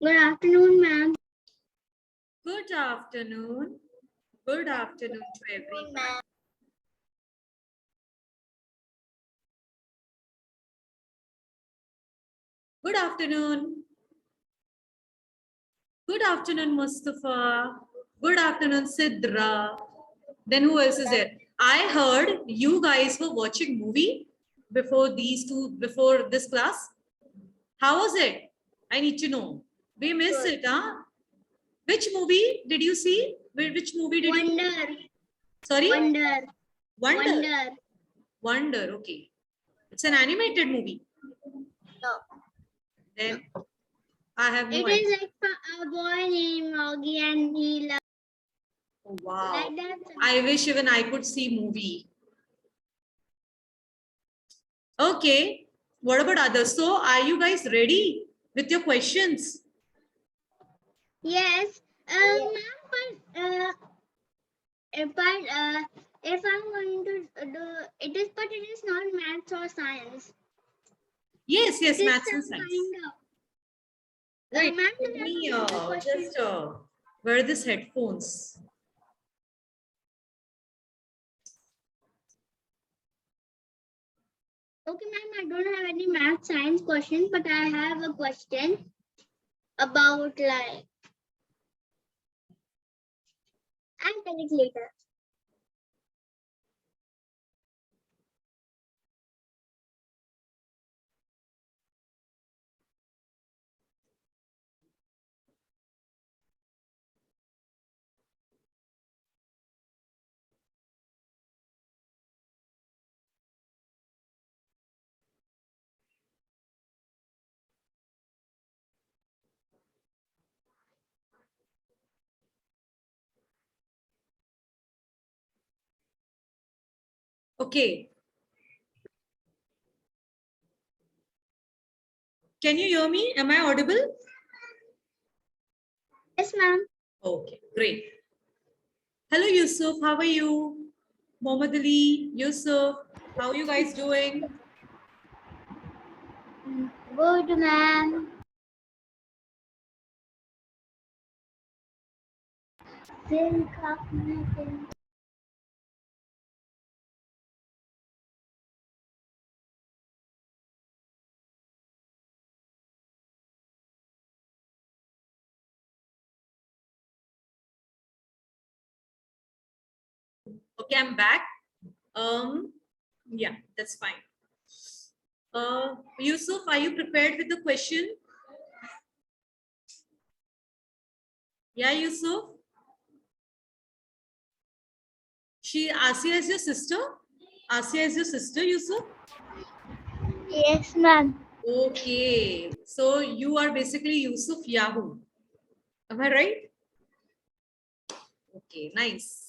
Good afternoon, ma'am. Good afternoon. Good afternoon to everyone. Good afternoon. Good afternoon, Mustafa. Good afternoon, Sidra. Then who else is there? I heard you guys were watching movie before this class. How was it? I need to know. We missed it, huh? Which movie did you see? Which movie did you? Wonder. Sorry? Wonder. Wonder. Wonder. Okay. It's an animated movie. No. Then I have no It idea. is like a boy named Augie and he loves. Oh, wow. Like that. I wish even I could see movie. Okay. What about others? So are you guys ready with your questions? Yes. Ma'am, if I'm going to do it is, but it is not maths or science. Yes, It is maths and some science. kind of. Wait, Ma'am, let me just wear these headphones. Okay, ma'am, I don't have any math science questions, but I have a question about like. I'll tell it later. Okay. Can you hear me? Am I audible? Yes, ma'am. Okay, great. Hello, Yusuf. How are you? Mohammad Ali, Yusuf, how are you guys doing? Good, ma'am. Okay, I'm back. Yeah, that's fine. Yusuf, are you prepared with the question? Yeah, Yusuf? Asia is your sister? Asia is your sister, Yusuf? Yes, ma'am. Okay, so you are basically Yusuf Yahoo. Am I right? Okay, nice.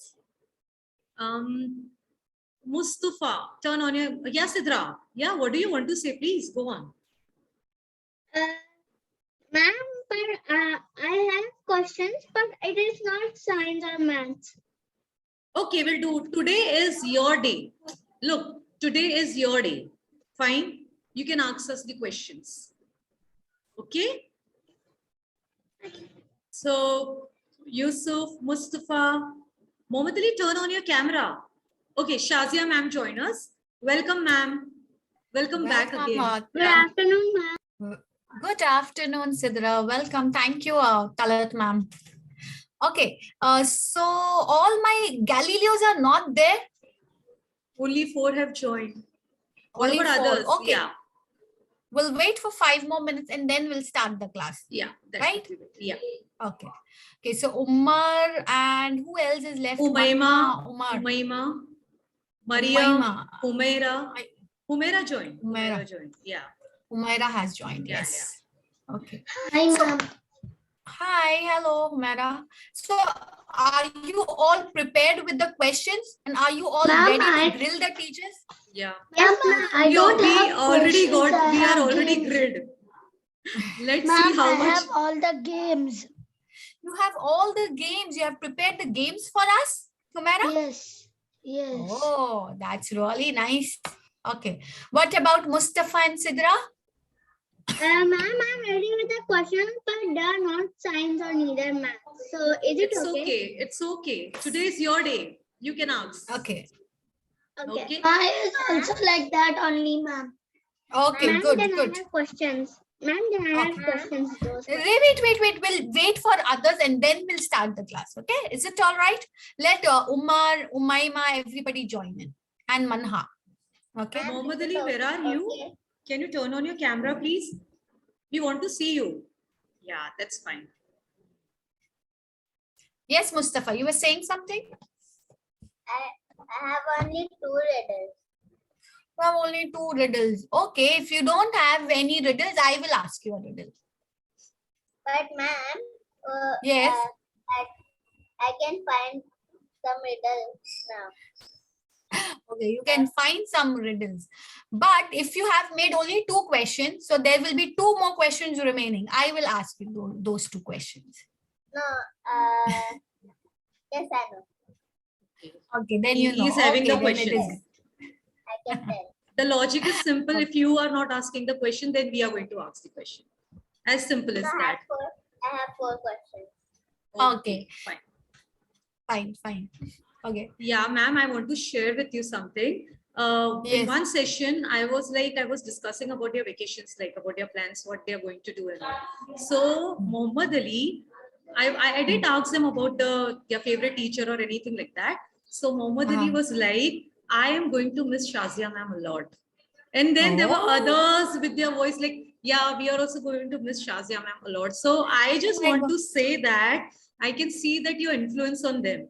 Mustafa, turn on your, yeah, Sidra. Yeah, what do you want to say? Please go on. Ma'am, but I have questions, but it is not science or maths. Okay, we'll do. Today is your day. Look, today is your day. Fine. You can ask us the questions. Okay. So, Yusuf, Mustafa, Mohammad Ali, turn on your camera. Okay, Shazia ma'am join us. Welcome, ma'am. Welcome back again. Good afternoon, ma'am. Good afternoon, Sidra. Welcome. Thank you, Talat ma'am. Okay, so all my Galileos are not there. Only 4 have joined. What Only about 4. others? Okay. Yeah. We'll wait for 5 more minutes and then we'll start the class. Yeah. Right? Yeah. Okay. Okay, so Umar and who else is left? Umayma, Umar. Umayma, Maryam, Umayma. Humaira joined. Humaira. Joined. Yeah. Humaira has joined. Yeah, yes. Yeah. Okay. Hi, ma'am. Hi, hello, Humaira. So, are you all prepared with the questions? And are you all ready to drill the teachers? Yeah. Yes, ma'am. I don't have already questions. got. We are already games. grilled. Let's see how much. I have all the games. You have all the games. You have prepared the games for us, Humaira? Yes. Yes. Oh, that's really nice. Okay. What about Mustafa and Sidra? Ma'am, I'm ready with the questions, but they are not science or neither math. So is it It's okay? okay. It's okay. Today is your day. You can ask. Okay. Okay. I is also like that only, ma'am. Okay, Ma'am, good, then good. I have questions. Ma'am, then I have Okay. questions. Those Wait. We'll wait for others and then we'll start the class. Okay. Is it all right? Let Umar, Umaima, everybody join in. And Manha. Okay. Mohammad Ali, where are you? Okay. Can you turn on your camera, please? We want to see you. Yeah, that's fine. Yes, Mustafa, you were saying something? I have only 2 riddles. You have only 2 riddles. Okay, if you don't have any riddles, I will ask you a riddle. But ma'am, Yes. I can find some riddles now. Okay, you can find some riddles. But if you have made only 2 questions, so there will be 2 more questions remaining. I will ask you those 2 questions. No, yes, I know. Okay, then you know. He's having Okay, the then it is questions. I can tell. The logic is simple. If you are not asking the question, then we are going to ask the question. As simple as So that. I have 4 questions. Okay. Fine. Fine. Okay. Yeah, ma'am, I want to share with you something. In Yes. one session, I was discussing about your vacations, like about your plans, what they are going to do and all. So Muhammad Ali, I didn't ask them about their favorite teacher or anything like that. So Muhammad Ali was like, I am going to miss Shazia ma'am a lot. And then there were Oh. others with their voice like, yeah, we are also going to miss Shazia ma'am a lot. So I just my want God. to say that I can see that your influence on them,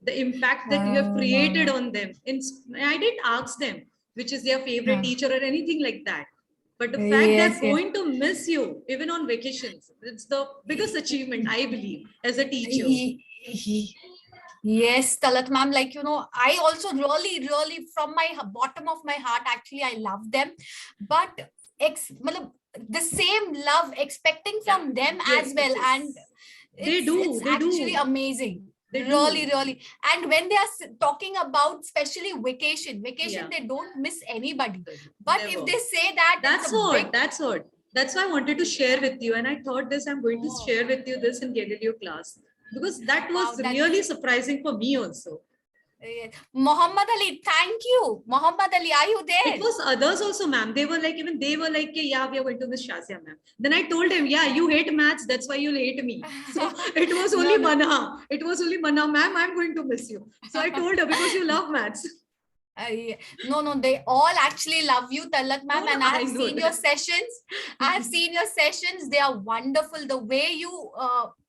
the impact that you have created on them. I didn't ask them which is their favorite teacher or anything like that. But the fact Yes, they're going to miss you even on vacations, it's the biggest achievement, I believe, as a teacher. Yes, Talat ma'am, like, you know, I also really from my bottom of my heart, actually, I love them. But the same love expecting from them Yes, as well. yes. And it's actually amazing. They really. And when they are talking about especially vacation, Yeah. they don't miss anybody. But if Never. they say that, That's it's a what. big, That's what. That's why I wanted to share with you. And I thought this, I'm going to share with you this in Galileo class. Because that was Wow, that's- really surprising for me also. Muhammad Ali, thank you. Muhammad Ali, are you there? It was others also, ma'am. They were like, yeah, we are going to miss Shazia, ma'am. Then I told him, yeah, you hate maths. That's why you'll hate me. So it was only Mana. It was only Mana, ma'am, I'm going to miss you. So I told her, because you love maths. Yeah. No, they all actually love you, Talat ma'am, No, and I I have know seen that. your sessions. I have seen your sessions. They are wonderful. The way you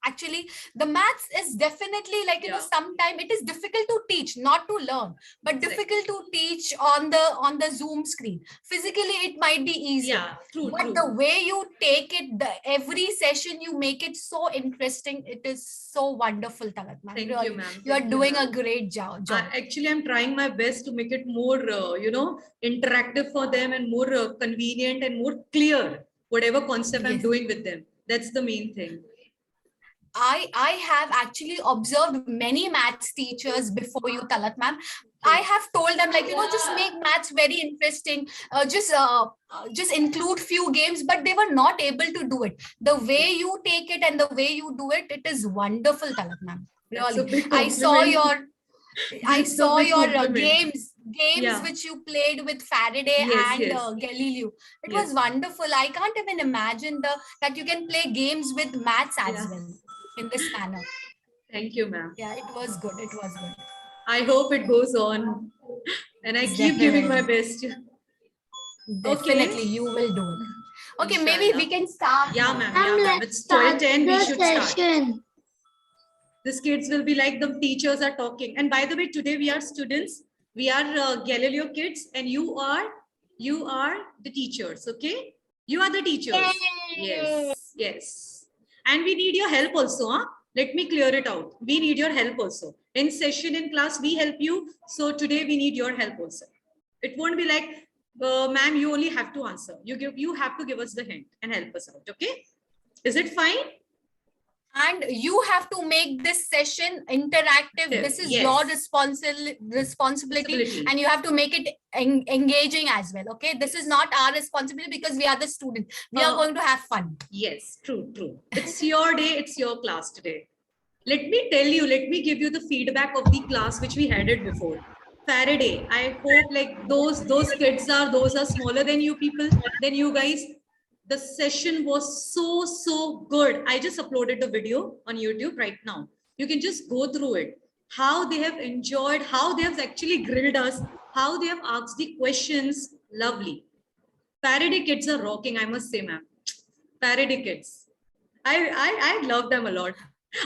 actually, the maths is definitely like, you know, sometimes it is difficult to teach, not to learn, but difficult to teach on the Zoom screen. Physically, it might be easier. Yeah, true. But the way you take it, every session you make it so interesting. It is so wonderful, Talat ma'am. Thank Really. you, ma'am. You are Thank you, doing ma'am. a great job. Actually, I'm trying my best to make it more, interactive for them and more convenient and more clear, whatever concept I'm Yes. doing with them. That's the main thing. I have actually observed many maths teachers before you, Talat ma'am. I have told them, like, you know, just make maths very interesting. Just include few games, but they were not able to do it. The way you take it and the way you do it, it is wonderful, Talat ma'am. That's a Really, big I saw compliment. your Compliment. games Yeah. which you played with Faraday Yes, and yes. Galileo. It Yes. was wonderful. I can't even imagine that you can play games with maths as Yeah. well in this manner. Thank you, ma'am. Yeah, it was good. It was good. I hope it goes on. And I keep giving my best. Definitely, you will do it. Okay, Inshallah. maybe we can start. Yeah, now. ma'am. Yeah, ma'am. It's 12:10. We should start. These kids will be like the teachers are talking. And by the way, today we are students. We are Galileo kids, and you are the teachers. Okay, you are the teachers. Yes, yes. And we need your help also. Huh? Let me clear it out. We need your help also. In session in class, we help you. So today we need your help also. It won't be like, ma'am, you only have to answer. You have to give us the hint and help us out. Okay? Is it fine? And you have to make this session interactive. This is Yes. your responsibility, and you have to make it engaging as well. Okay, this is not our responsibility because we are the students. We are going to have fun. Yes, true. It's your day, it's your class today. Let me tell you, let me give you the feedback of the class which we had it before. Faraday, I hope like those kids those are smaller than you people, than you guys. The session was so good. I just uploaded the video on YouTube right now. You can just go through it. How they have enjoyed, how they have actually grilled us, how they have asked the questions. Lovely. Faraday kids are rocking, I must say, ma'am. Faraday kids. I love them a lot.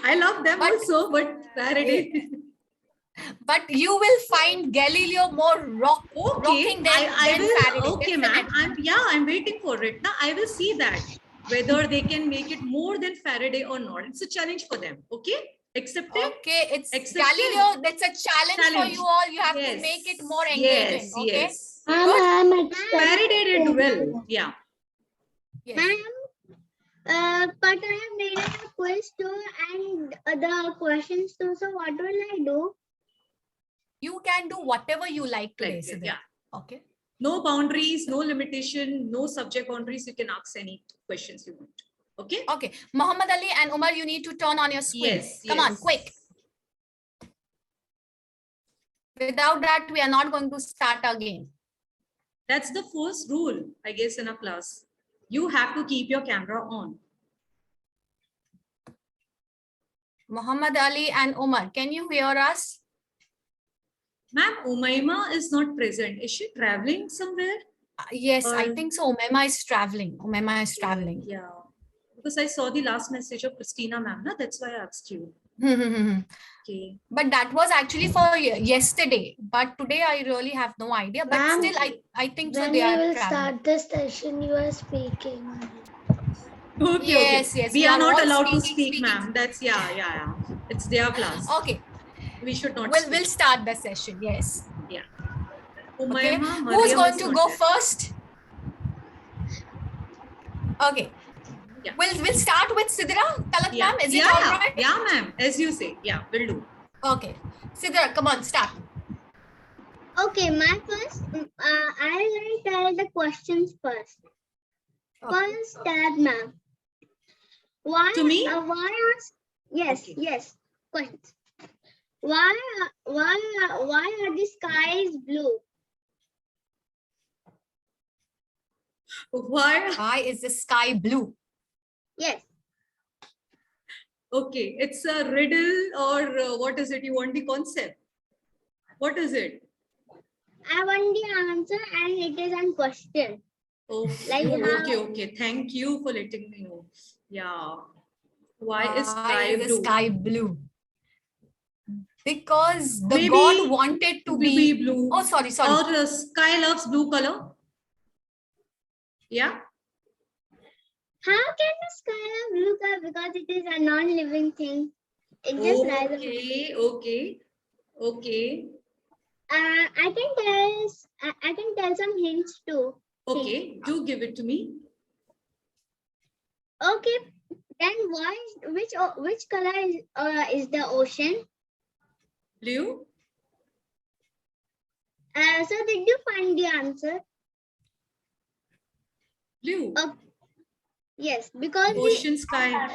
I love them also, but Faraday. But you will find Galileo more rocking than Faraday. Okay, ma'am. I'm waiting for it. Now I will see that whether they can make it more than Faraday or not. It's a challenge for them. Okay, accepted. Okay, it's Accepted. Galileo. That's a challenge for you all. You have to make it more engaging. Okay. I'm Faraday did well. Yeah. Yes. But I have made a quiz too and the questions too. So what will I do? You can do whatever you like today. Like, Siddharth. yeah. Okay. No boundaries, no limitation, no subject boundaries. You can ask any questions you want. Okay. Okay. Muhammad Ali and Umar, you need to turn on your screen. Yes. Come on, quick. Without that, we are not going to start again. That's the first rule, I guess, in a class. You have to keep your camera on. Muhammad Ali and Umar, can you hear us? Ma'am, Umaima is not present. Is she traveling somewhere? Yes, I think so. Umaima is traveling. Yeah. Because I saw the last message of Christina, ma'am. That's why I asked you. Okay. But that was actually for yesterday. But today I really have no idea. But still, I think so. They are will traveling. start the session you are speaking. Okay, Yes. We are not all allowed to speaking. speak, ma'am. That's yeah. It's their class. Okay. We should not. We'll start the session. Yes. Yeah. Okay. Umaima, Who's Mariam going is to not go there. first? Okay. Yeah. We'll start with Sidra. Talat Yeah. ma'am, is it all right? Yeah, ma'am. As you say. Yeah, we'll do. Okay. Sidra, come on, start. Okay, my first, I will tell the questions first. Okay. First, Dad, ma'am. Why? To me? Yes, Okay. yes. Questions. Why are the skies blue? Why is the sky blue? Yes. Okay, it's a riddle or what is it? You want the concept? What is it? I want the answer and it is a question. Okay. Thank you for letting me know. Yeah. Why is sky the blue? sky blue? Because the Maybe God wanted to be blue. Oh, sorry. Or sky loves blue color. Yeah. How can the sky have blue color? Because it is a non-living thing. It just rises. Okay. I can tell some hints too. Okay, do give it to me. Okay, then which color is the ocean? Blue. So did you find the answer? Blue. Yes, because Ocean sky.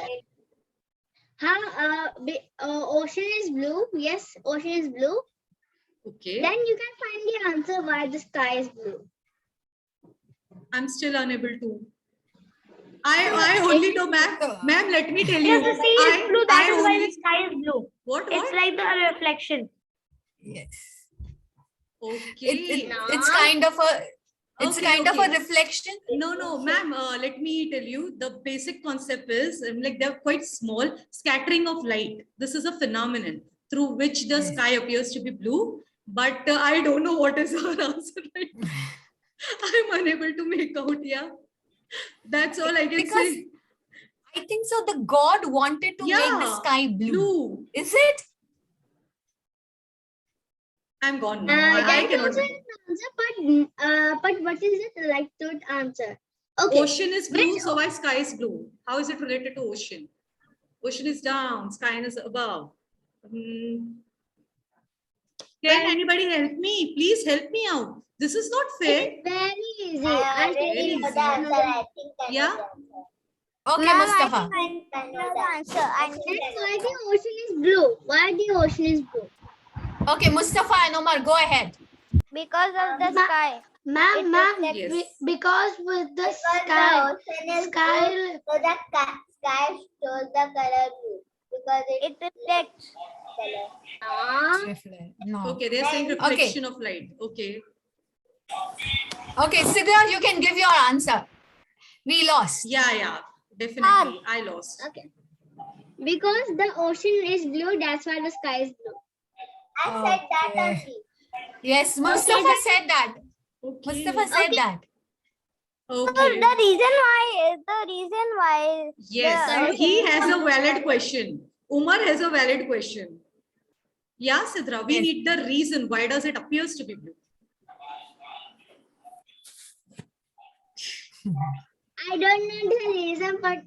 Ocean is blue. Yes, ocean is blue. Okay. Then you can find the answer why the sky is blue. I'm still unable to. I only know, ma'am. Ma'am, let me tell you. Yes, the sea is blue. That is why the only- sky is blue. What? It's like the reflection. Yes. Okay. It's kind of a kind of a reflection. No, ma'am. Let me tell you. The basic concept is like they're quite small. Scattering of light. This is a phenomenon through which the sky appears to be blue. But I don't know what is our answer right now. I'm unable to make out. Yeah. That's all I can say. I think so. The God wanted to make the sky blue. Is it? I'm gone now. That I cannot. also is an answer, but what is it like to answer? Okay. Ocean is blue, so why sky is blue? How is it related to ocean? Ocean is down, sky is above. Can anybody help me? Please help me out. This is not fair. Very easy. I I'll tell already you. know the answer. I think I know Yeah? the answer. Okay, Ma'am, Mustafa. I know the answer. I That's think I know why the the ocean is blue. Why the ocean is blue? Okay, Mustafa and Omar, go ahead. because of the sky. Ma'am, ma'am, Yes. because with the Because sky, the ocean is sky, blue, so the sky shows the color blue because it reflects color. No. Okay, they're saying Okay. reflection of light. Okay. Okay, Sidra, you can give your answer. We lost. Yeah, definitely. I lost. Okay. Because the ocean is blue, that's why the sky is blue. I said that Okay. only. Yes, Mustafa said that. Okay. Mustafa said that. Okay. The reason why Yes, the- he has a valid question. Umar has a valid question. Yeah, Sidra, we Yes. need the reason. Why does it appears to be blue? I don't know the reason, but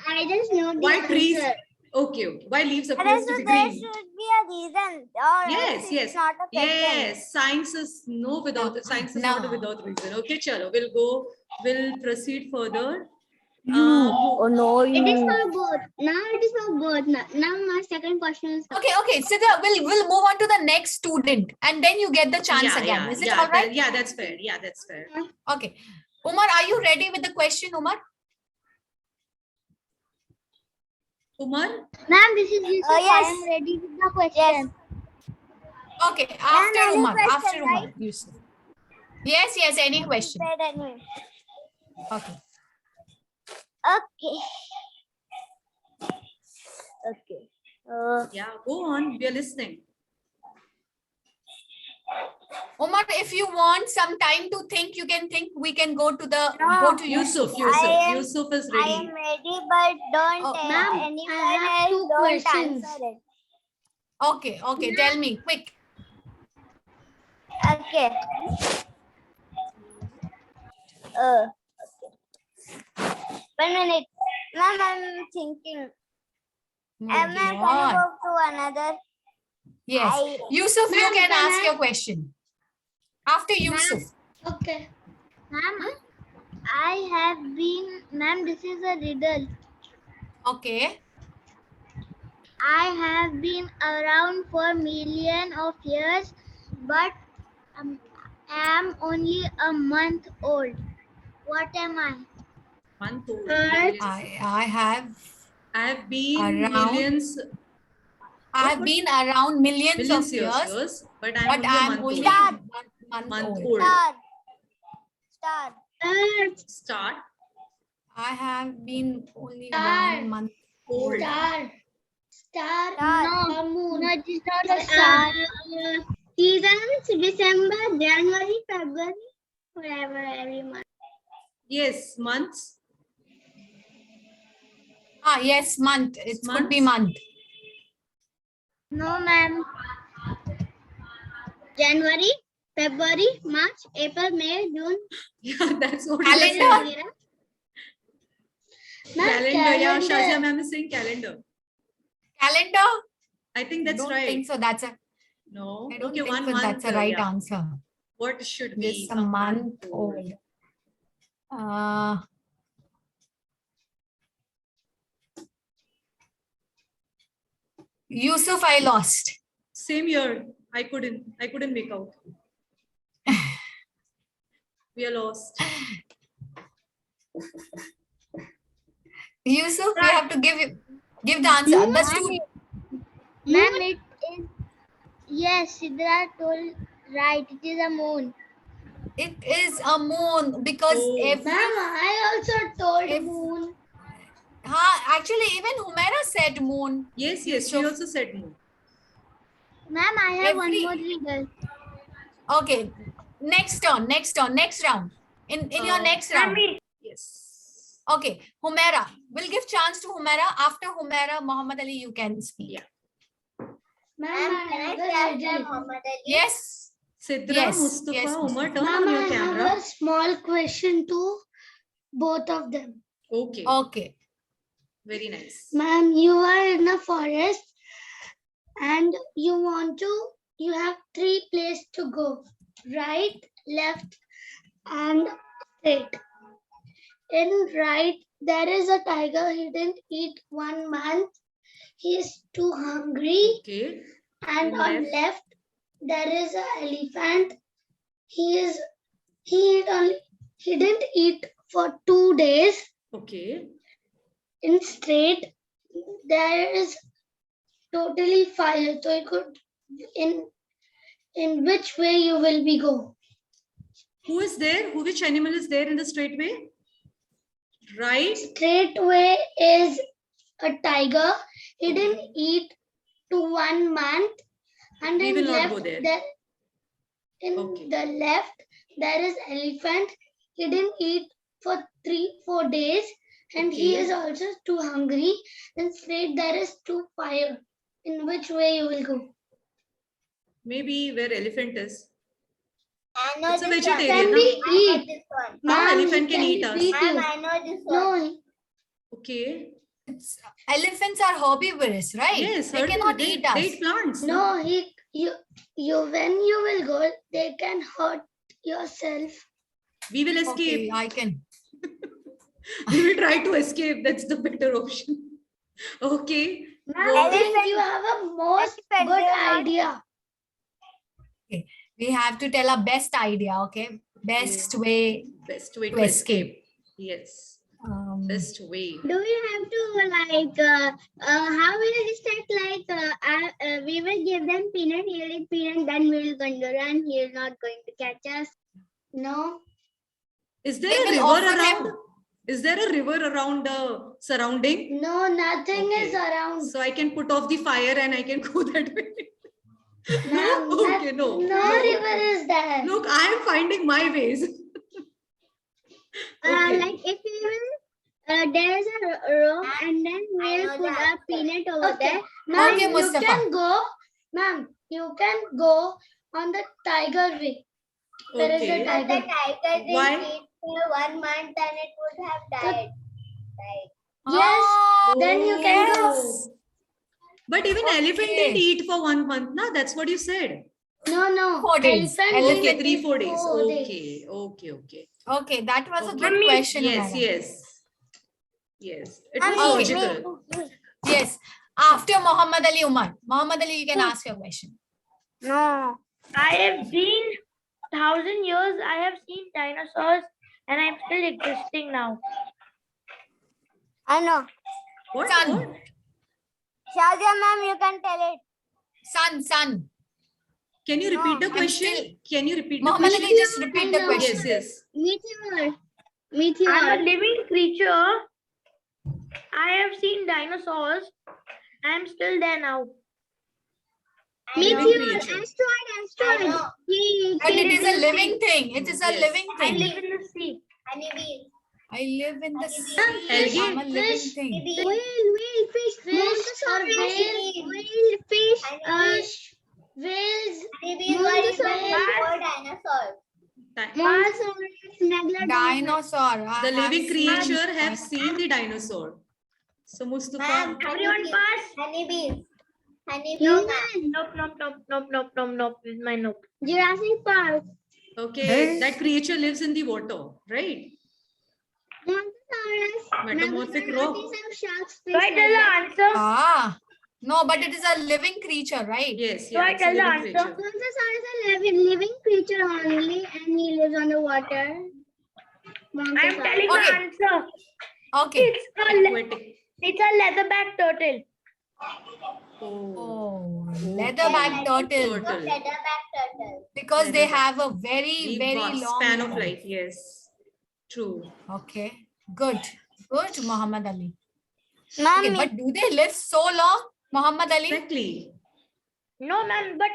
I just know the Why trees? answer. Okay. Why leaves appears to be green? be a reason. Or Yes, yes. not a Yes, science is no without science is not a No. without reason. Okay, chalo, we'll proceed further. no, It is for both. Now it is for both. Now my second question is. Okay, Sidra, we'll move on to the next student and then you get the chance again. Is it all right? Yeah, that's fair. Yeah, that's fair. Okay. Umar, are you ready with the question, Umar? Umar? Ma'am, this is Yusuf. yes. I am ready with the question. Okay, after any Umar. question, After Umar. Yusuf. Yes, any question. Okay. Okay. Okay. Yeah, go on. We are listening. Umar, if you want some time to think, you can think. We can go to the No. go to Yusuf. Yusuf is I ready. am ready, but don't Oh, tell ma'am, anyone I have else. two Don't questions. answer it. Okay. Tell me quick. Okay. Okay. 1 minute. Ma'am, I'm thinking. Am I Moving going to on. go to another? Yes. I- Yusuf, you Ma'am, can can ask I- your question. After Yusuf. okay. Ma'am, I have been. Ma'am, this is a riddle. Okay. I have been around for millions of years, but am only a month old. What am I? Month old. I have been Around millions been around millions of years, but but I'm only old. one month Month old. old. Star. Start I have been only Star. 1 month old. Star, No, a moon. no, it is not a star. Seasons: December, January, February, whatever, every month. Yes, months. Yes, month. It could be Months? month. No, ma'am. January, February, March, April, May, June. Yeah, that's what Calendar? it is. Ma'am, Calendar. Yeah, calendar. Shazia ma'am is saying calendar. Calendar? I think that's don't right. think so. That's a No. I don't Okay, think 1 so month. that's a right yeah. answer. What should be Just a month old. Yusuf, I lost. Same year. I couldn't make out. We are lost. Yusuf, you have to give the answer. The student. Ma'am, it is. Yes, Sidra told right. It is a moon. It is a moon because Oh. every Ma'am, I also told If- moon. actually even Humaira said moon. Yes, she also said moon. Ma'am, I have Every- one more riddle. Okay. Next round. In your next round. Yes. Okay, Humaira. We'll give chance to Humaira. After Humaira, Muhammad Ali, you can speak. Yeah. Ma'am, I Can I have clap a the riddle. Muhammad Ali? Yes. Sidra, Yes, Mustafa, yes, Umar, turn Ma'am, on your I camera. have a small question to both of them. Okay. Okay. Very nice. Ma'am, you are in a forest and you have 3 places to go. Right, left, and straight. In right, there is a tiger. He didn't eat 1 month. He is too hungry. Okay. And In on left. left, there is an elephant. He didn't eat for 2 days. Okay. In straight, there is totally fire. So you could in which way you will be go? Who is there? Which animal is there in the straight way? Right. Straight way is a tiger. He didn't eat to 1 month. And We in will not left, go there. in Okay. the left, there is elephant. He didn't eat for 3-4 days. And he Okay. is also too hungry. And straight, there is too fire. In which way you will go? Maybe where elephant is. I know It's a this vegetarian. Can no? we one. I know eat? this one. How Ma'am, elephant he can eat us? beat Ma'am, you. I know this one. No, Okay. It's, elephants are herbivorous, right? Yes. They cannot they eat us. eat plants. no, you when you will go, they can hurt yourself. We will Okay, escape. I can. We will try to escape. That's the better option. Okay. Ma'am, Go. I think you have a most Elephant, good they are not- idea. We have to tell our best idea, okay? Best way. Best way To to escape. escape. Yes. Um, Best way. Do we have to how will it start? We will give them peanut, he'll eat peanut, then we'll going to run. He's not going to catch us. No, Is there They a will river offer around? him- Is there a river around the surrounding? no, nothing is Okay. around. So I can put off the fire and I can go that way. Ma'am, No? Okay, no. no river is there. Look, I am finding my ways. Okay. Like if we will, there is a rope and then I we'll know put the a answer. peanut over Okay, there. ma'am, Okay, you Mustafa. can go. Ma'am, you can go on the tiger way. There is a Okay. But the tiger. tiger didn't Why? eat for 1 month and it would have died. Right. Yes, Oh, then you can go. yes. But even elephant Okay. didn't eat for 1 month, na? That's what you said. No. 4 days. Elephant Elephant- Okay, didn't 3-4 eat days. 4 days. Okay. Okay, that was a Okay. good question. Yes, Umaira. yes. It was Okay. logical. Yes. After Muhammad Ali Umar. Muhammad Ali, you can ask your question. No, I have seen 1,000 years. I have seen dinosaurs, and I'm still existing now. I know. What? Sun. What? Shazia ma'am, you can tell it. Sun. Can you repeat the I'm question? still- Can you repeat the Muhammad question? Ali, just repeat the I know. question. Yes. Meteor. I'm a Meteor. living creature. I have seen dinosaurs. I'm still there now. I know. Living Meteor. creature. I Asteroid. know. But it is a living thing. It is a Yes. living I thing. live in the sea. Honeybees. I live in the sea. Algae? I'm a living Fish. thing. Honeybees. Whale, fish, Fish or whale, fish, Honeybees. Whales. Honeybees were eaten Monkey. before dinosaurs. Mosasaurus, Megalodon. Dinosaur. The living creature seen- have seen the dinosaur. So Mustafa. Ma'am, Everyone honeybees. pass. Honeybees. Honeybees. Human. Nope. With my nope. Jurassic Park. Okay, that creature lives in the water, right? Mosasaurus. Metamorphic Megalodon, rock. these are sharks, Do I fish tell the like that. answer? Ah. No, but it is a living creature, right? Yes, So I it's a tell the living answer? creature. Mosasaurus is a living creature only, and he lives on the water. I'm telling Okay. the answer. Okay. Aquatic. It's a leatherback turtle. Oh, Oh, leatherback turtle. Turtle. Leatherback turtle. Because they have a very, very vast long span of life. Yes, true. Okay. Good, Muhammad Ali. Ma'am, Okay, but do they live so long, Muhammad Ali? Exactly. No, ma'am, but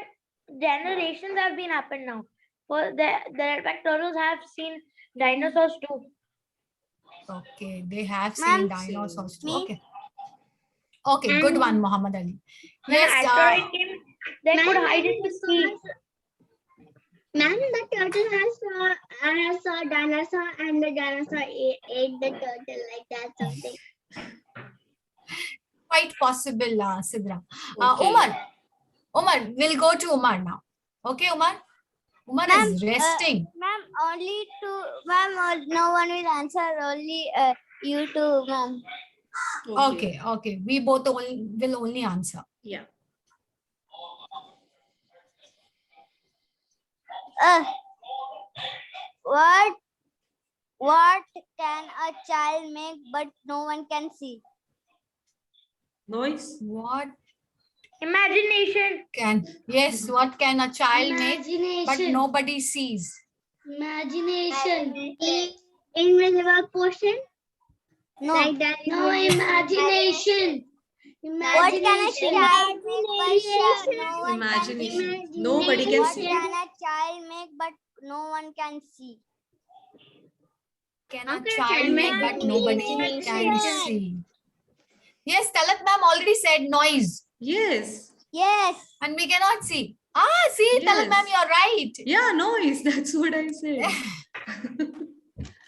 generations have been happened now. For the leatherback turtles have seen dinosaurs too. Okay, they have Ma'am, seen dinosaurs too. me? Okay. Okay, good one, Muhammad Ali. When Yes, asteroid came, they could hide in the sea. Man, the turtle has a dinosaur, and the dinosaur ate the turtle like that something. Quite possible, Sidra. Okay. Umar, we'll go to Umar now. Okay, Umar? Umar Ma'am, is resting. Ma'am, no one will answer, only you two, ma'am. Okay. We both will only answer. Yeah. What can a child make but no one can see? Noise. What Imagination. what can a child make but Imagination. nobody sees? Imagination. Invisible portion. No. Like that. No, imagination. What can a Imagination. child make but no one can see? Imagination. Nobody can What see. can a child make but no one can see? Can How a can a child child make make but nobody can imagination? see? Yes, Talat ma'am already said noise Yes. Yes. and we cannot see. See, Talat Yes. ma'am, you're right. Yeah, noise. That's what I said.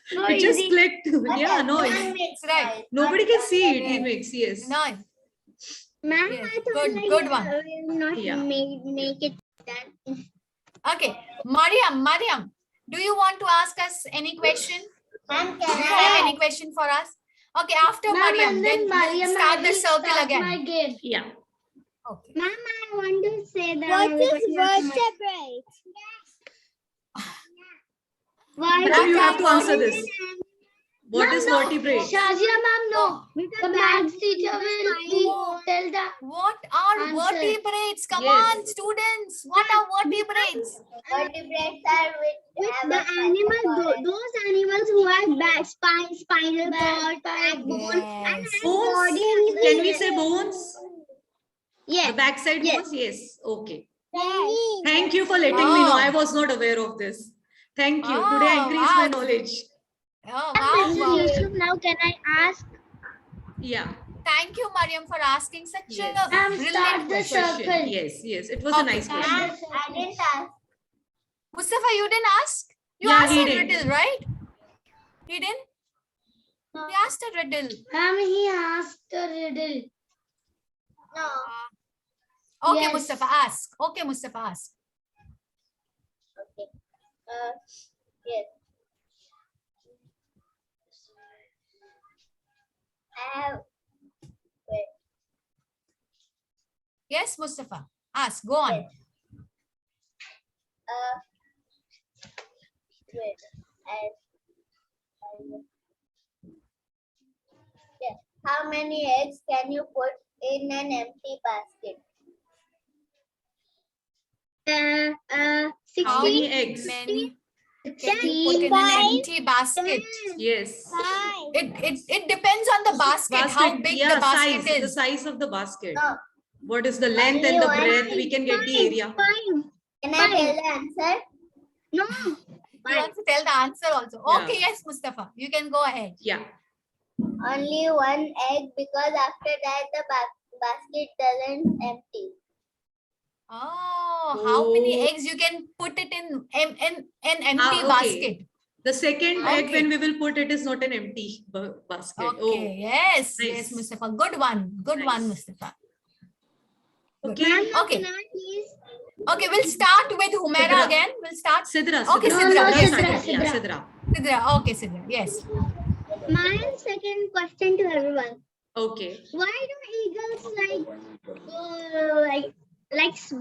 So It just easy. clicked. Yeah, noise. That's right. Nobody can see it. He Yeah. makes, yes. Noise. Ma'am, Yes, I thought good- like, good one. We'll not Yeah. make it that. Okay, Mariam, do you want to ask us any question? Ma'am, Do you have any question for us? Okay, after Ma'am, Mariam, and then then we'll Mariam, start I the will circle start again. my game. Yeah. Okay. Ma'am, I want to say that. What is vertebrate? vertebrate? Why Now you have to Vertebrate. answer this. What is vertebrate? Shazia ma'am, no. Oh, The maths teacher will tell the what are Answer. vertebrates? Come Yes. on, students. What are vertebrates? Vertebrates are which have the a animal, those animals who have back spine, spinal cord, backbone, and Yes. have Bones? body and Can we say bones? The Yes. backside Yes. bones? Yes. Okay. Yes. Thank you for letting me know. Wow. I was not aware of this. Thank you. Today I Oh, increased my wow. knowledge. Oh, Mrs. wow. Yusuf, now can I ask? Yeah. Thank you, Mariam, for asking such Yes. a Ma'am, brilliant start the question. Question. circle. Yes. It was a Okay. nice question. I didn't ask. Mustafa, you didn't ask? You Yeah, asked he a did. riddle, right? He didn't? No. He asked a riddle. Ma'am, he asked a riddle. No. Okay, Yes. Mustafa, ask. Okay, Mustafa, ask. Okay. Yes. I have. Wait. Yes, Mustafa, ask. Go on. Wait. Yes. How many eggs can you put in an empty basket? How 60. many eggs? many can you put in an empty basket? Yes. It depends on the basket, how big yeah, the basket size. The is. size of the basket. No. What is the length and the Only one. breadth? We can get the area. 5. Can I tell the answer? No. You want to tell the answer also? Yeah. Okay, yes, Mustafa, you can go ahead. Yeah. Only one egg, because after that the basket doesn't empty. Oh, how many Oh. eggs you can put it in an empty Okay. basket? The second egg, Okay. when we will put it, is not an empty basket. Okay, yes, nice. yes, Mustafa. Good one, Nice. Mustafa. Okay. Okay. Can I please? Okay, we'll start with Humaira Sidra. again. We'll start. Sidra. Okay, Sidra. Sidra, You yes, started. Sidra. Yeah, Sidra. Sidra. Okay, Sidra. Yes. My second question to everyone. Okay. Why do eagles like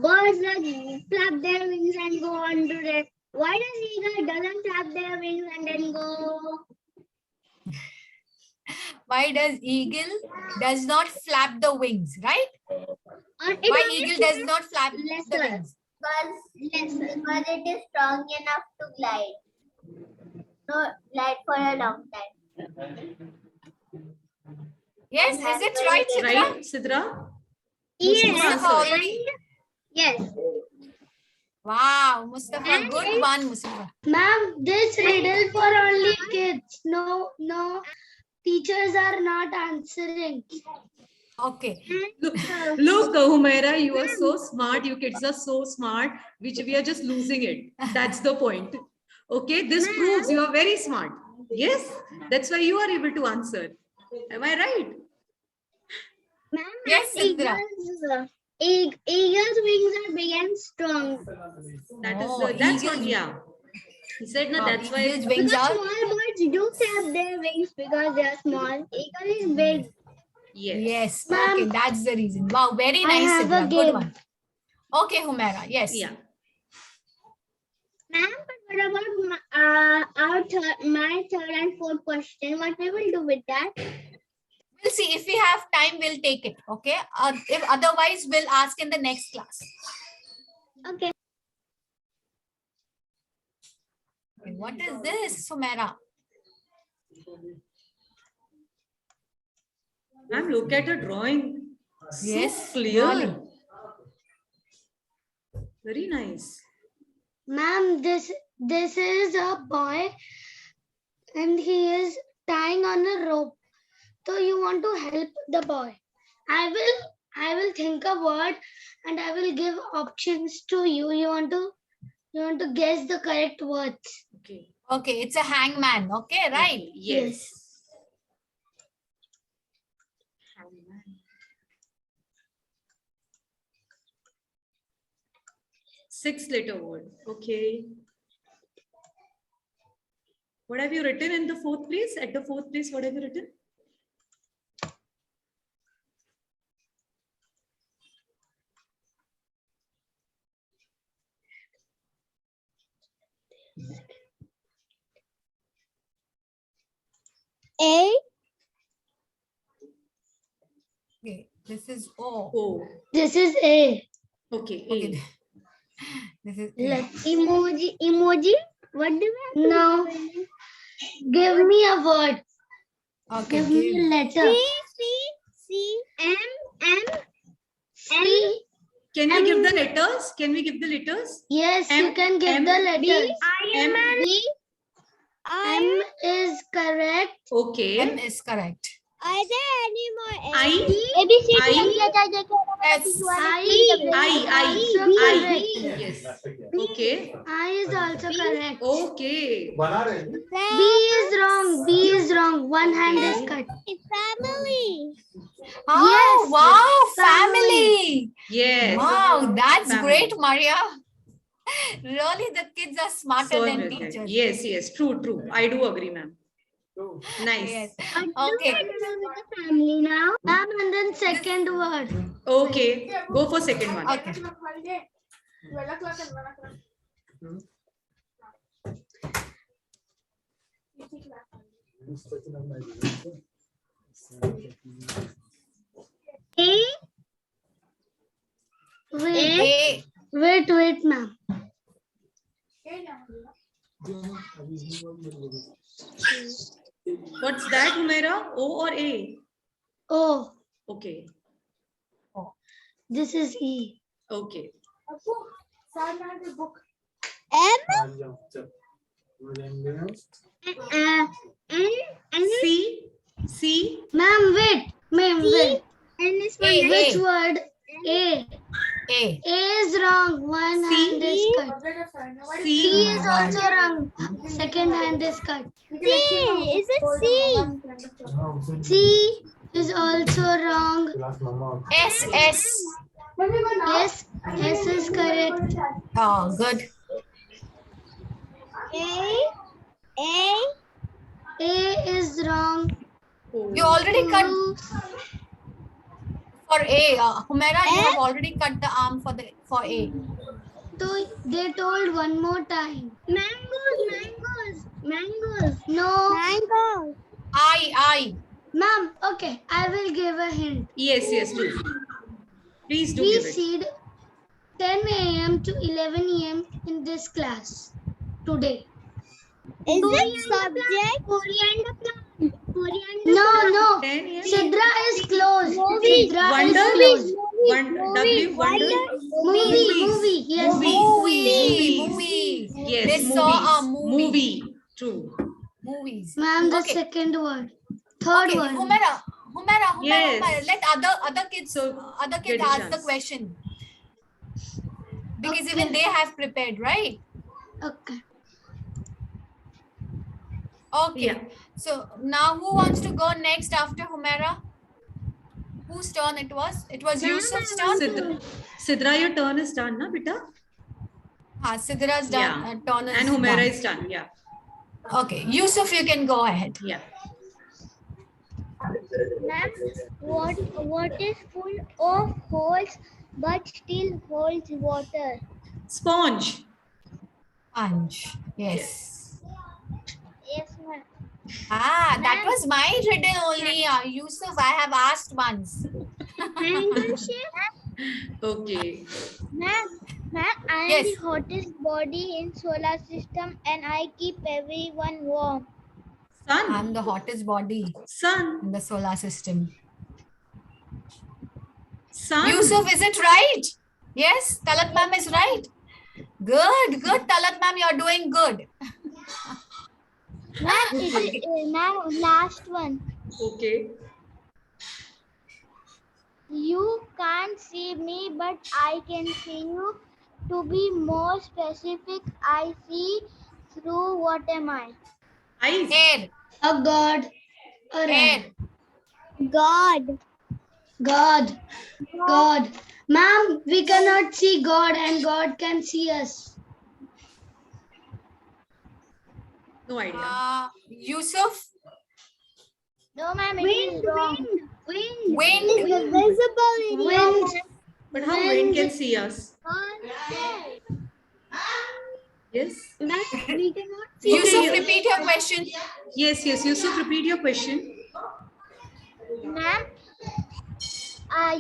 birds that flap their wings and go on to the? Why does eagle doesn't flap their wings and then go? Why does eagle does not flap the wings, right? Or it Why only eagle does not flap Lesser. the wings? Because it is strong enough to glide. No, glide for a long time. Yes, is it right, Sidra? Right, Sidra? Yes. Mustafa already. Yes. Wow, Mustafa, good one, Mustafa. Ma'am, this riddle for only kids. No, teachers are not answering. Okay. Look, Humaira, you are so smart. You kids are so smart, which we are just losing it. That's the point. Okay, this proves you are very smart. Yes, that's why you are able to answer. Am I right? Ma'am, Yes, Sidra. eagle's wings are big and strong. That is Oh, that's what. eagles. Yeah, he said no. That's why. Eagle's wings Because are. small birds do flap their wings because they are small. Eagle is big. Yes. Yes. Ma'am, Okay, that's the reason. Wow, very I nice, have a Sidra. Good game. one. Okay, Humaira. Yes. Yeah. Ma'am, but what about my third and fourth question? What we will do with that? We'll see if we have time. We'll take it. Okay. If otherwise, we'll ask in the next class. Okay. Okay, what is this, Humaira? Ma'am, look at her drawing. So Yes, clear. really. Very nice. Ma'am, this is a boy and he is tying on a rope. So you want to help the boy. I will think a word and I will give options to you. You want to guess the correct words. Okay. Okay, it's a hangman. Okay, right. Okay, yes. Hangman. 6-letter word. Okay. What have you written in the fourth place? At the fourth place, what have you written? A. Okay, this is O. Oh, This is A. okay. Okay. A. This is Let Emoji. What do we have to now do? give me a word. okay. Give me a Give. letter. C M C. Can we give the letters? Can we give the letters? Yes, you M, can give M, the letters. M. B. M is correct. Okay. M is correct. Are there any more? I. A B C D I. E F G H I J K L M N O P Q R S T U V W X, Y, I. Z. Yes. Okay. I is also correct. Okay. B is wrong. B is wrong. One hand is cut. Family. Oh, Yes, wow, family. family. Yes. Wow, that's Family. great, Maria. Really, the kids are smarter So than brilliant. teachers. Yes, yes. True, true. I do agree, ma'am. Nice. Yes. What do Okay. we do with the family now? Ma'am, and then second word. Okay. Go for second one. Okay. A Wait, A. wait, ma'am. What's that, Humaira? O or A? O. Okay. This is E. Okay. N C. C. Ma'am, wait. Ma'am, wait. N is for A. Which word? A. A. A is wrong. One C. hand is cut. C C. is also wrong. Second hand is cut. C. Is it C? C is also wrong. S. S. Yes, S is correct. Oh, good. A. A is wrong. You already cut Two. for A. Humaira, you have already cut the arm for A. So they told one more time. Mangoes. No. Mangoes. I. Ma'am, okay, I will give a hint. Yes, yes, do. Please do We give it. seed 10 a.m. to 11 a.m. in this class today. Is it subject? Coriander plant. No. 10 a.m. Sidra is closed. Movie. Sidra Wonder? is closed. W. Wonder. Movie. Yes, Movie. Yes, They movies. saw a movie. Movie. True. Movies. Ma'am, the Okay. second word. Third Okay, word. Humaira, Yes. let other kids So, get a ask the chance. question. Because Okay. even they have prepared, right? Okay. Okay. Yeah. So now who wants to go next after Humaira? Whose turn it was? It was Yusuf's turn. Sidra, your turn is done, na, beta? Sidra's done. Yeah. Turn is And Humaira done. is done. Yeah. Okay, Yusuf, you can go ahead. Yeah. Ma'am, what is full of holes but still holds water? Sponge. Sponge. Yes. Yes, ma'am. That was my riddle only. Yusuf, I have asked once. Okay. Ma'am, I am Yes. the hottest body in solar system and I keep everyone warm. Sun. I'm the hottest body Sun. in the solar system. Sun. Yusuf, is it right? Yes, Talat ma'am is right. Good, Talat ma'am, you're doing good. Ma'am, last one. Okay. You can't see me, but I can see you. To be more specific, I see through. What am I? Eyes. Air, A god. A air. rat. God. God. God. Ma'am, we cannot see God and God can see us. No idea. Yusuf, No, ma'am, it is wrong. wind. Visible in Wind. But how wind can see us? Yes. We cannot Yusuf, Okay. repeat your question. Yes, Yusuf, repeat your question. Ma'am,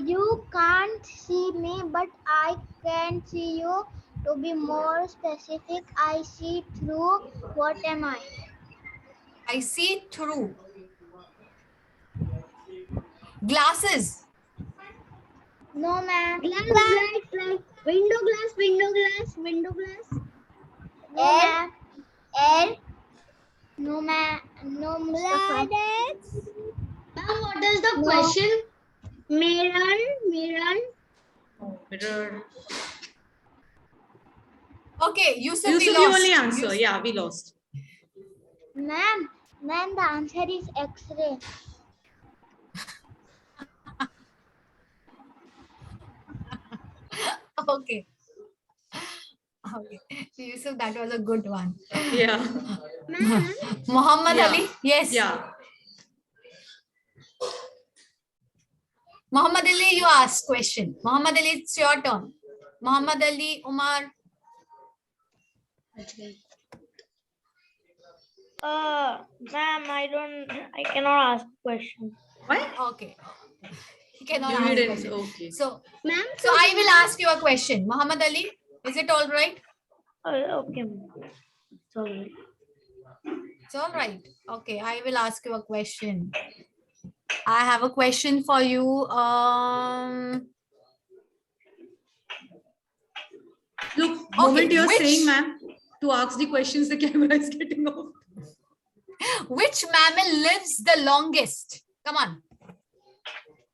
you can't see me, but I can see you. To be more specific, I see through. What am I? I see through. Glasses. No, ma'am. Window glass. No, ma'am. Air. No, ma'am. No, Mustafa. Ma'am, what is the question? Mirror. Mirror. Okay, Yusuf, we Yusuf, you lost. only answer. Yeah, we lost. Ma'am, the answer is X-ray. Okay. Okay. Yusuf, that was a good one. Yeah. Muhammad Yeah. Ali? Yes. Yeah. Muhammad Ali, you ask question. Muhammad Ali, it's your turn. Muhammad Ali, Umar. Ma'am, I cannot ask question. Why? Okay. He cannot You ask didn't. question. Okay. So Ma'am, I will ask you a question. Muhammad Ali, is it all right? Okay, ma'am. Sorry. It's all right. Okay, I will ask you a question. I have a question for you. Look, moment you're which- saying, ma'am, to ask the questions, the camera is getting off. Which mammal lives the longest? Come on.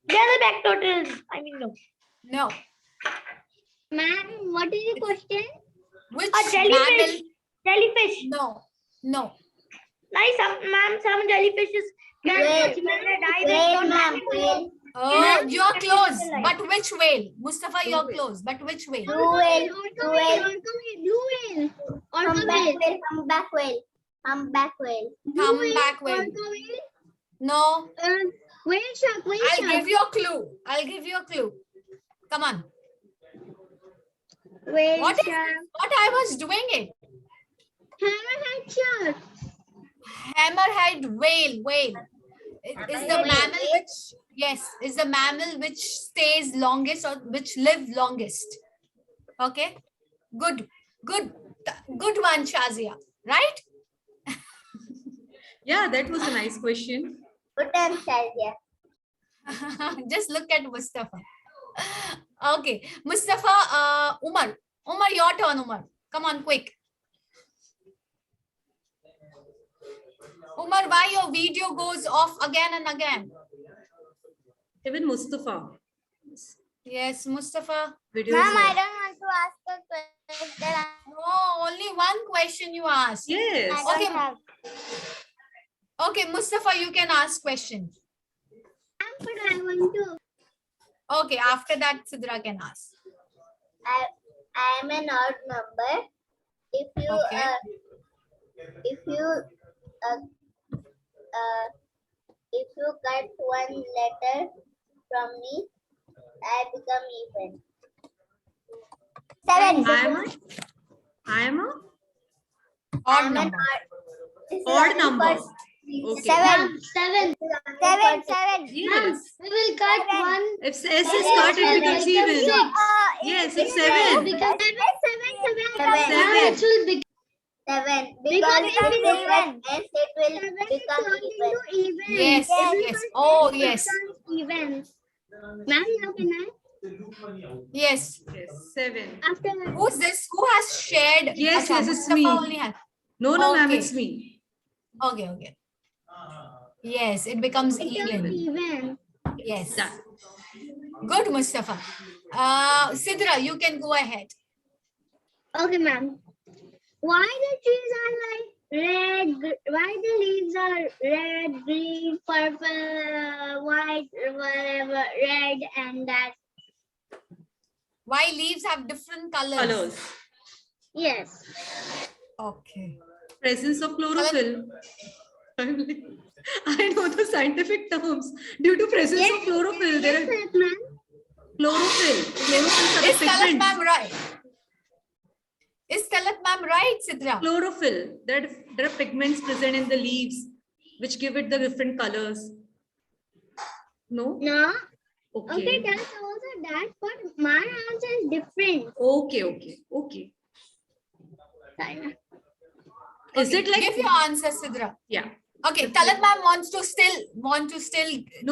Jellyback turtles. I mean, no. No. Ma'am, what is the question? Which A jellyfish. mammal? Jellyfish. No. Nice, ma'am. Some jellyfishes can Whale. die. They Whale, don't ma'am. have Whale. Oh, you're close. Life. But which whale? Mustafa, you're close. But which whale? Blue whale. Blue whale. Humpback whale. Humpback whale. Humpback whale. Humpback whale. No. Whale shark. I'll give you a clue. Come on. Whale What shark. I was doing it. Hammerhead shark. Hammerhead whale. It is the mammal which, yes, is the mammal which stays longest or which live longest. Okay. Good one, Shazia. Right? Yeah, that was a nice question. Good answer, yeah. Just look at Mustafa. Okay. Mustafa, Umar, your turn, Umar. Come on, quick. Umar, why your video goes off again and again? Even Mustafa. Yes, Mustafa. Video Ma'am, is I off. don't want to ask a question. No, only one question you asked. Yes. I Okay. don't have. Okay, Mustafa, you can ask question. But I want to. Okay, after that, Sidra can ask. I am an odd number. If you Okay. if you uh, if you cut one letter from me, I become even. 7. I am a Odd number. odd number. Okay. 7. 7. 7. Yes. We will cut one. If S is cut, it becomes even. Yes, it's 7. Because 7. it will become 7. Because if it is even, S, it will become even. Yes, yes. Oh, yes. Even. Ma'am, how can I? Yes. Yes, 7. After Who's this? Who has shared? Yes, Acha, yes, it's Mustafa me. only has- No, ma'am, Okay. it's me. Okay, okay. Yes, it becomes even. even. Yes. Done. Good, Mustafa. Sidra, you can go ahead. Okay, ma'am. Why the trees are like red? Why the leaves are red, green, purple, white, whatever, red, and that? Why leaves have different colors? Colors. Yes. Okay. Presence of chlorophyll. I know the scientific terms. Due to presence of chlorophyll, there are Yes, ma'am. chlorophyll. Chlorophyll Is are Talat pigments. ma'am right? Is Talat ma'am right, Sidra? Chlorophyll. There are pigments present in the leaves which give it the different colors. No? No. Okay, Okay. that's also that, but my answer is different. Okay. Is it like Give your answer, Sidra. yeah? Okay, Talat ma'am wants to still No,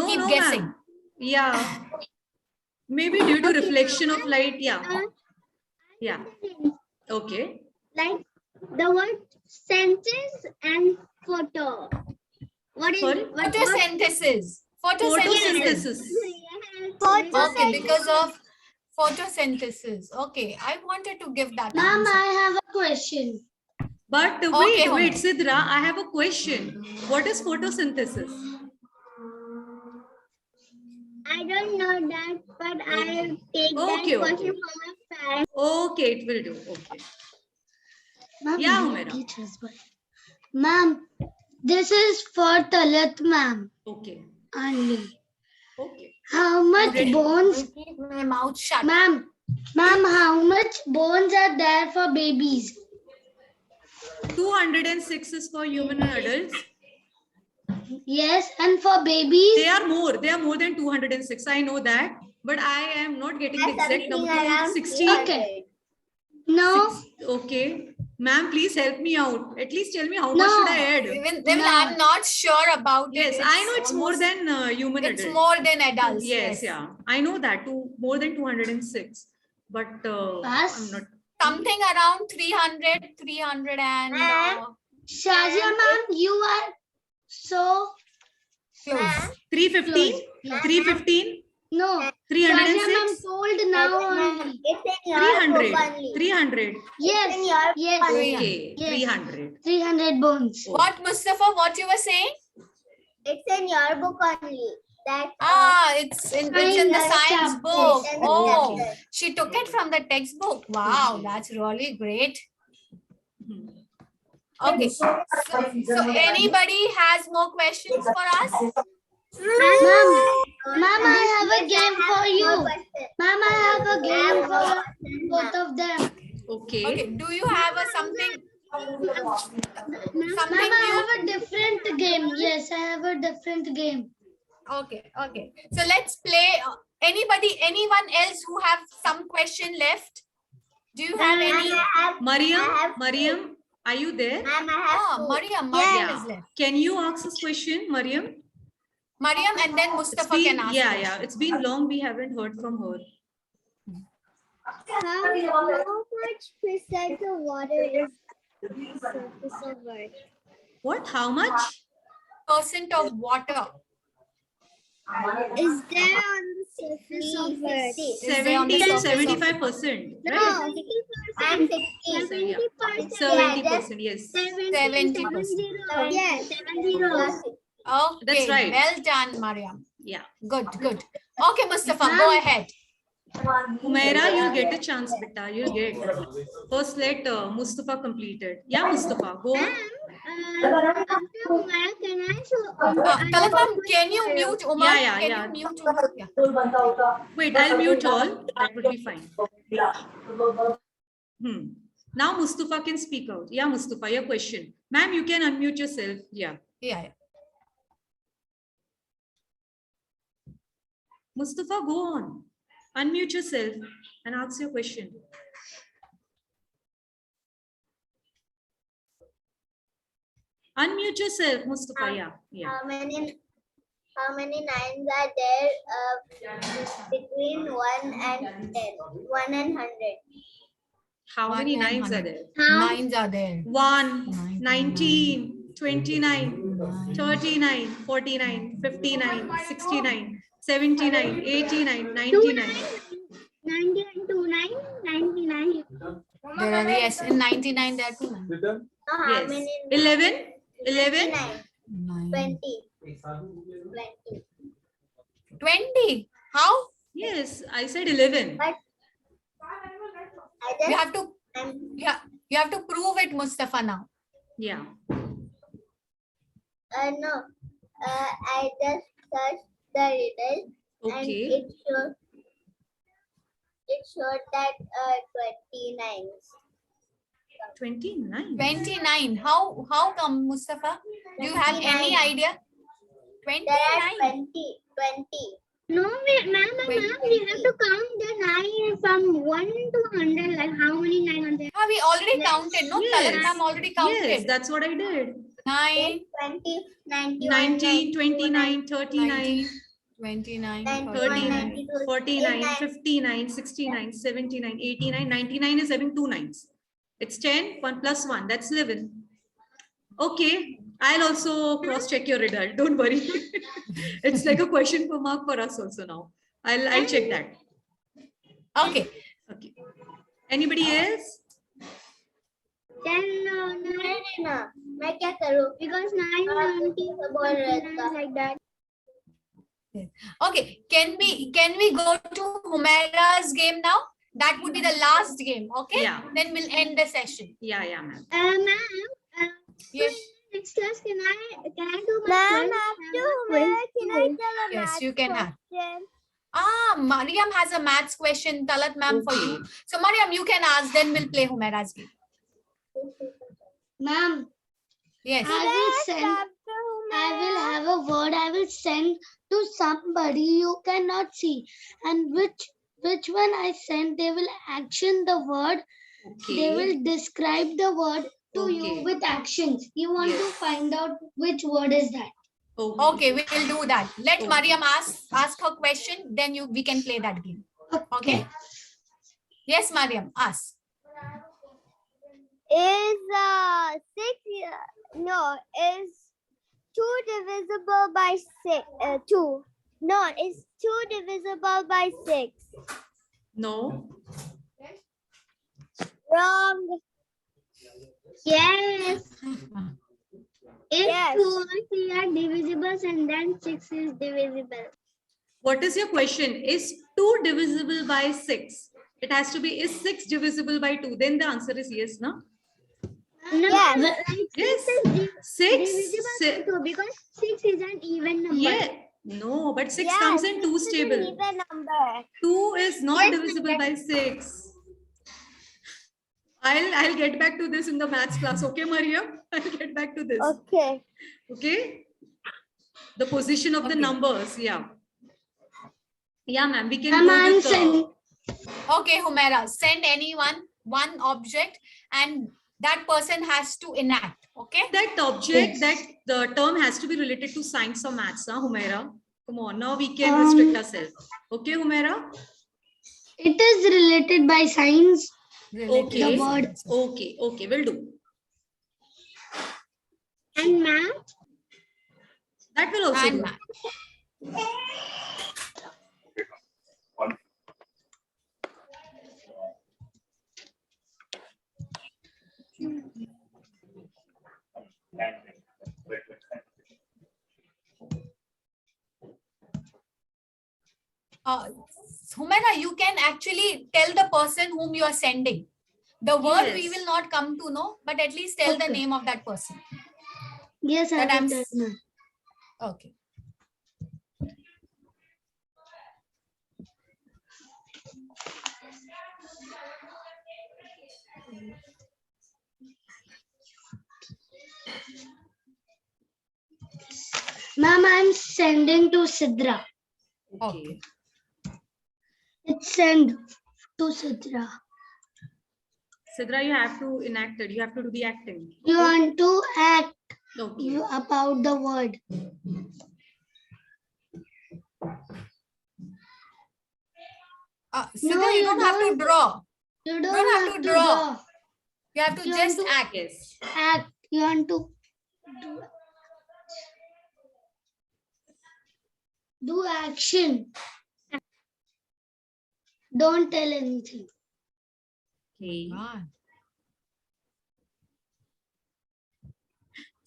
keep no, guessing. ma'am. Yeah. Maybe due to reflection of light. Yeah. Yeah. Okay. Like the word sentence and photo. What is Sorry? what? Photosynthesis. Photosynthesis. Photosynthesis. Okay, because of photosynthesis. Okay, I wanted to give that Ma'am, answer. I have a question. But Okay, wait, Homer. Sidra, I have a question. What is photosynthesis? I don't know that, but I'll take that Okay, question okay. from my parents. Okay, it will do. Okay. Ma'am, Yeah, you Humaira. teach us, but- Ma'am, this is for Talat ma'am Okay. only. Okay. How much Okay. bones, I'll keep my mouth shut. ma'am, how much bones are there for babies? 206 is for human and adults. Yes, and for babies? They are more than 206. I know that. But I am not getting the exact number. Around 60. Okay. No, Okay. Ma'am, please help me out. At least tell me how much No. should I add? Even No. I'm not sure about it. Yes, I know it's more almost- than human It's adult. more than adults. Yes, yeah. I know that. More than 206. But Pass. I'm not. Something around 300 and Shazia ma'am, you are so close. 315? close. Yes. 315? No, Shazia ma'am 306? told now only. It's in your 300. book only. 300. Yes, in your yes, Okay. Yes. 300. 300 bones. What, Mustafa? What you were saying? It's in your book only. That It's in the science chapter. book. in the Oh, chapter. she took it from the textbook. Wow, that's really great. Hmm. Okay, so anybody has more questions for us? Ma'am, I have a game for you. question. Ma'am, I have a game for both of them. Okay. Okay, do you have a something Ma'am, I have a different game. Yes, I have a different game. Okay. So let's play. Anyone else who have some question left? Do you have any? Mariam, are you there? Ma'am, I have Oh, two. Mariam Yeah. is left. Can you ask us question, Mariam? Mariam and then Mustafa can ask. yeah, question. it's been long. We haven't heard from her. How much percent of water is the surface of Earth? What? How much? Percent of water. Is there on the surface of Earth? Is there on the 70 to surface of- 75%. No, Right? I'm 60. 70%. 70%. Yes. 70%. Yes, 70. Okay, That's right. well done, Mariam. Yeah. Good. Okay, Mustafa, go ahead. Humaira, you'll get a chance, beta. You'll get. First, let Mustafa complete it. Yeah, Mustafa, go on. After Humaira, can I Talat ma'am, can you mute Umar? Yeah. Can you mute Umar? Yeah. Wait, I'll mute all. That would be fine. Now Mustafa can speak out. Yeah, Mustafa, your question. Ma'am, you can unmute yourself. Yeah. Yeah. Mustafa, go on. Unmute yourself and ask your question. Unmute yourself, Mustafa. Yeah. How many nines are there between 1 and 10? 1 and 100. How One many and nines are 100. there? Nines are there. 1, 19, 29, 39, 49, 59, 69, 79, 89, 99. 99, 29, 99. There are, yes, in 99 there are 2 nines. No, how Yes. many? 11, 11. 29, 9. 20. 20. How? Yes, I said 11. But I You just have to, you have to prove it, Mustafa, now. Yeah. no. I just searched the riddle and Okay. it showed that 29. 29. 29. How come, Mustafa? Do you have any 29. idea? There are 29. 20. No, ma'am, we have to count the 9 from 1 to 100. Like how many 9 are there? We already counted, no? Talat Yes. ma'am already Yes, counted. that's what I did. 9, 20, 91, 19, 92, 29, 39, 19, 29, 91, 39, 92, 49, 89. 59, 69, 79, 89, 99 is having 2 nines. It's 10, 1 plus 1, that's 11. Okay, I'll also cross check your riddle. Don't worry. It's like a question mark for us also now. I'll check that. Okay. Okay. Anybody else? Then ना मैं क्या करूँ because 9, 90, like that. Okay. Can we go to Humaira's game now? That would be the last game. Okay. Yeah. Then we'll end the session. Yeah, ma'am. Ma'am, Yes. next class, can I do my Ma'am, quiz? can I tell a Yes, math you can have. question? Mariam has a maths question, Talat ma'am, for you. So Mariam, you can ask, then we'll play Humaira's game. Ma'am, Yes. I will have a word I will send to somebody you cannot see, and which one I send, they will action the word. They Okay. will describe the word to you Okay. with actions. You want to Yes. find out which word is that. Okay, we will do that. Let Okay. Mariam ask her question, then we can play that game. Okay. Yes, Mariam, ask. Is 2 divisible by 6? 2. No, is 2 divisible by 6? No. Wrong. Yes. If Yes. 2 or 3 are divisibles and then 6 is divisible. What is your question? Is 2 divisible by 6? It has to be, is 6 divisible by 2? Then the answer is yes, no? No, Yes. like Yes. 6 is 6. divisible by 2 because 6 is an even number. Yeah. No, but 6 Yes, comes in 2's this is an table. even number. 2 is not Yes, divisible by 6. I'll get back to this in the maths class. Okay, Maria? I'll get back to this. Okay. Okay? The position of the numbers. Yeah. Yeah, ma'am. We can Ma'am, go I'm with sending. Okay, Humaira, send anyone one object and that person has to enact. Okay. that object, Yes. that the term has to be related to science or maths, huh, Humaira? Come on, now we can restrict ourselves. Okay, Humaira? It is related by science. Related Okay. The word. Okay, will do. And math? That will also and do. math. Humaira, you can actually tell the person whom you are sending. The word we Yes. will not come to know, but at least tell the Okay. name of that person. Yes, I That will I'm tell, ma'am. Okay. Ma'am, I'm sending to Sidra. Okay. It's send to Sidra. Sidra, you have to enact it. You have to do the acting. You want to act Okay. about the word. Sidra, No, you you don't have to don't. draw. You don't don't have have to to draw. draw. You have to You just want to act. Yes. act. You want to do action. Don't tell anything. Okay. Ah.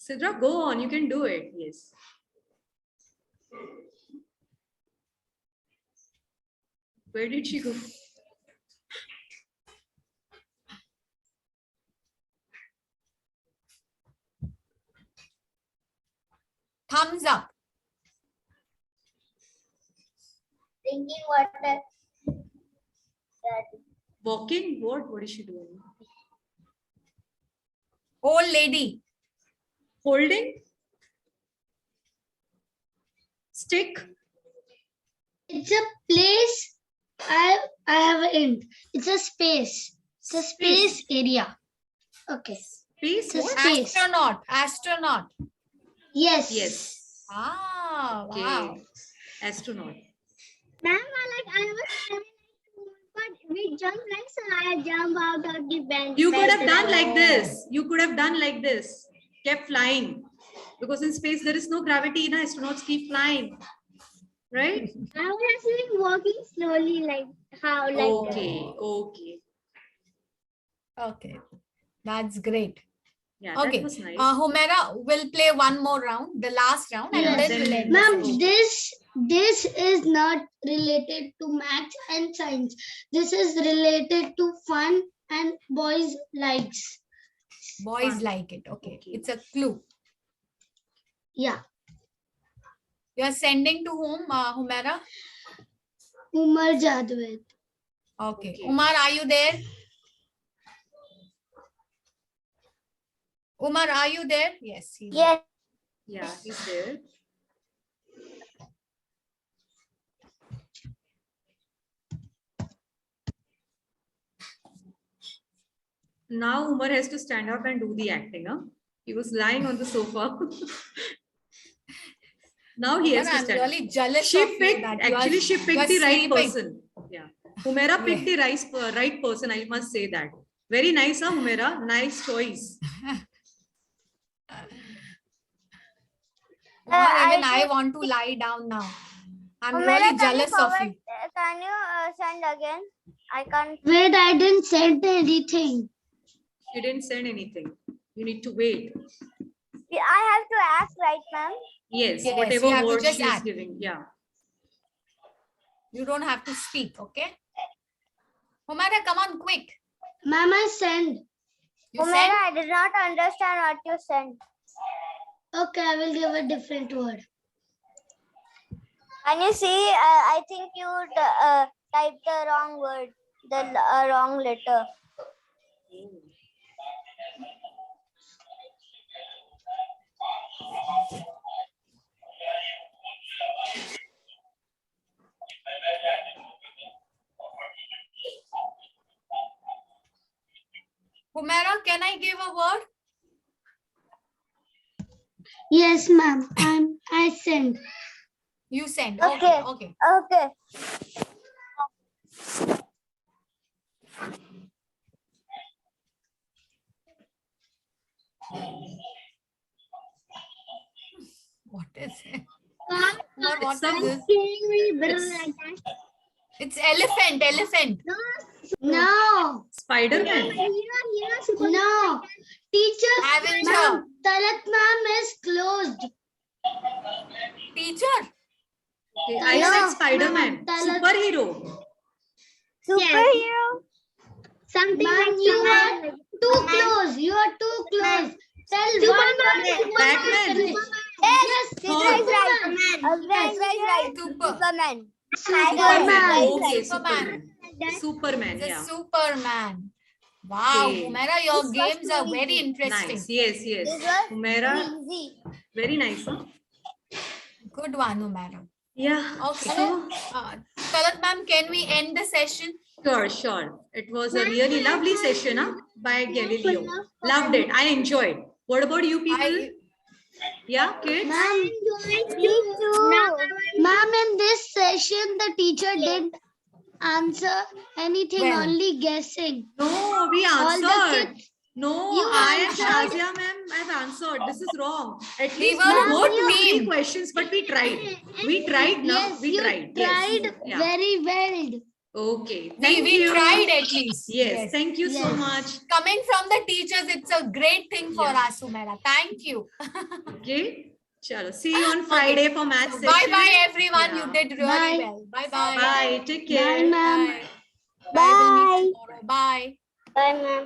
Sidra, go on. You can do it. Yes. Where did she go? Thumbs up. Drinking water. Walking? What? What is she doing? Old lady. Holding? Stick? It's a place. I have an hint. It's a space. It's a space area. Okay. Space? It's a What? space. Astronaut. Astronaut. Yes. Yes. Ah, Okay. wow. Astronaut. Ma'am, I was swimming, but we jumped right, so I jump out of the bench. You could have done Oh. like this. You could have done like this. Kept flying. Because in space there is no gravity. Na? Astronauts keep flying. Right? I was actually walking slowly, like how, like that. Okay. Okay. Okay. That's great. Yeah, Okay. that was nice. Humaira will play one more round, the last round, and Yes. then Then we'll end. Ma'am, the session. this is not related to maths and science. This is related to fun and boys likes. Boys Fun. like it. Okay. Okay. It's a clue. Yeah. You are sending to whom, Humaira? Umar Jadwet. Okay. Okay. Umar, are you there? Umar, are you there? Yes. He's Yes. Yeah, he's there. Now Umar has to stand up and do the acting. Huh? He was lying on the sofa. Now he has Umar, to I'm stand up. really jealous She of you picked, that you are, actually she you are picked the right sleeping. person. Yeah. Humaira picked the right person. I must say that. Very nice, huh, Humaira? Nice choice. Umar, even I I want to lie down now. I'm Humaira, really can you jealous of you. Can you send again? I can't. Wait, I didn't send anything. She didn't send anything. You need to wait. I have to act, right, ma'am? Yes, Yes, whatever you have to word just she is act. giving. Yeah. You don't have to speak, okay? Humaira, come on, quick. Ma'am, I send. You Humaira, send? I did not understand what you sent. Okay, I will give a different word. Can you see? I think you typed the wrong word, the wrong letter. Humaira, can I give a word? Yes, ma'am. I send. You send. Okay. Okay. Okay. What is it? Mom, Umar, what some- is this? killing me, bro, It's- like that. It's elephant. No. Spider-Man. No. Teacher, Avenger. ma'am, Talat ma'am is closed. Teacher. Okay, I said Spider-Man, superhero. Superhero. Something Ma'am, like you Superman. are too close. You are too close. Tell one word. Batman. Yes, Thor. Right. Super. Superman. Superman. Okay, Superman. Superman, The yeah. Superman. Wow, Okay. Humaira, your This was games too are very easy. interesting. Nice. Yes, yes. This was Humaira, easy. very nice, huh? Good one, Humaira. Yeah. Okay. So, Talat ma'am, can we end the session? sure, sure. It was a really lovely session, huh? By Galileo. Loved it. I enjoyed. What about you people? Yeah, kids? Ma'am, ma'am, in this session, the teacher didn't answer anything, Well. only guessing. No, we All the answered. kids, No, you I and answered. Shazia ma'am have answered. This is wrong. At We least were a we got good 2-3 team. questions, but we tried. We tried now. Yes, We you tried. tried Yes. Yeah. very well. Okay. Thank We you. tried at least. Yes. Thank you so Yes. much. Coming from the teachers, it's a great thing for Yeah. us, Humaira. Thank you. Okay. Chalo. See you on Friday for math session. Bye bye, everyone. Yeah. You did really Bye. well. Bye bye. Bye. Take Bye, care. ma'am. Bye. Bye. We'll meet tomorrow. Bye. Bye, ma'am.